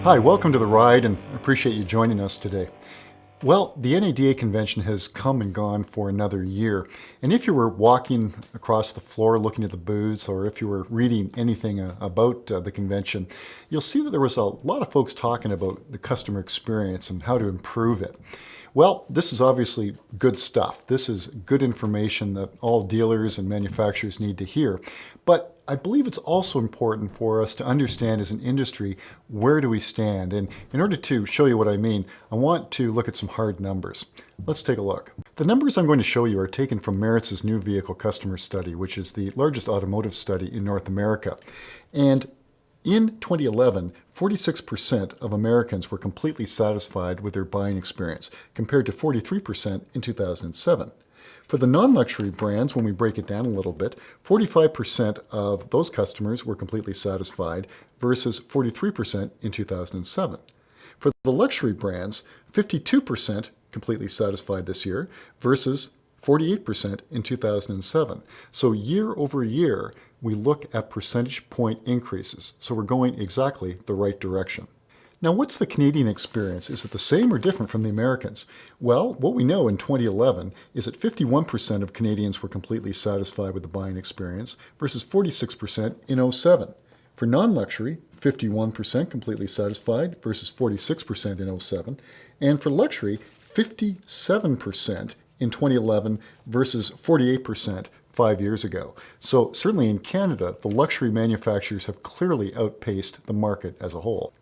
Hi, welcome to the ride, and I appreciate you joining us today. Well, the NADA convention has come and gone for another year, and if you were walking across the floor looking at the booths, or if you were reading anything about the convention, you'll see that there was a lot of folks talking about the customer experience and how to improve it. Well, this is obviously good stuff. This is good information that all dealers and manufacturers need to hear. But I believe it's also important for us to understand as an industry, where do we stand? And in order to show you what I mean, I want to look at some hard numbers. Let's take a look. The numbers I'm going to show you are taken from Maritz's new vehicle customer study, which is the largest automotive study in North America. And in 2011, 46% of Americans were completely satisfied with their buying experience, compared to 43% in 2007. For the non-luxury brands, when we break it down a little bit, 45% of those customers were completely satisfied versus 43% in 2007. For the luxury brands, 52% completely satisfied this year versus 48% in 2007. So year over year, we look at percentage point increases. So we're going exactly the right direction. Now, what's the Canadian experience? Is it the same or different from the Americans? Well, what we know in 2011 is that 51% of Canadians were completely satisfied with the buying experience versus 46% in 2007. For non-luxury, 51% completely satisfied versus 46% in 2007. And for luxury, 57% in 2011 versus 48% 5 years ago. So certainly in Canada, the luxury manufacturers have clearly outpaced the market as a whole.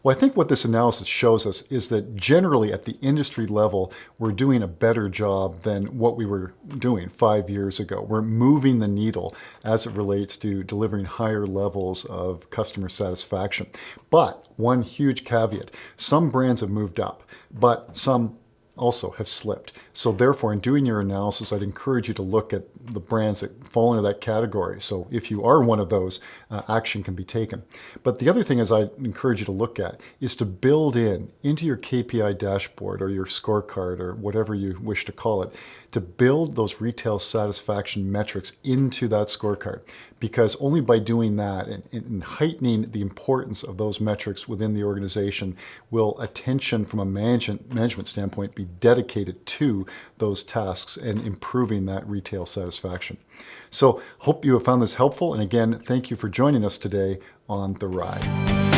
Well, I think what this analysis shows us is that generally at the industry level, we're doing a better job than what we were doing 5 years ago. We're moving the needle as it relates to delivering higher levels of customer satisfaction. But one huge caveat, some brands have moved up, but some also have slipped. So therefore, in doing your analysis, I'd encourage you to look at the brands that fall into that category. So if you are one of those, action can be taken. But the other thing is I'd encourage you to look at is to build into your KPI dashboard or your scorecard or whatever you wish to call it, to build those retail satisfaction metrics into that scorecard. Because only by doing that and heightening the importance of those metrics within the organization will attention from a management standpoint be dedicated to those tasks and improving that retail satisfaction. So hope you have found this helpful. And again, thank you for joining us today on The Ride.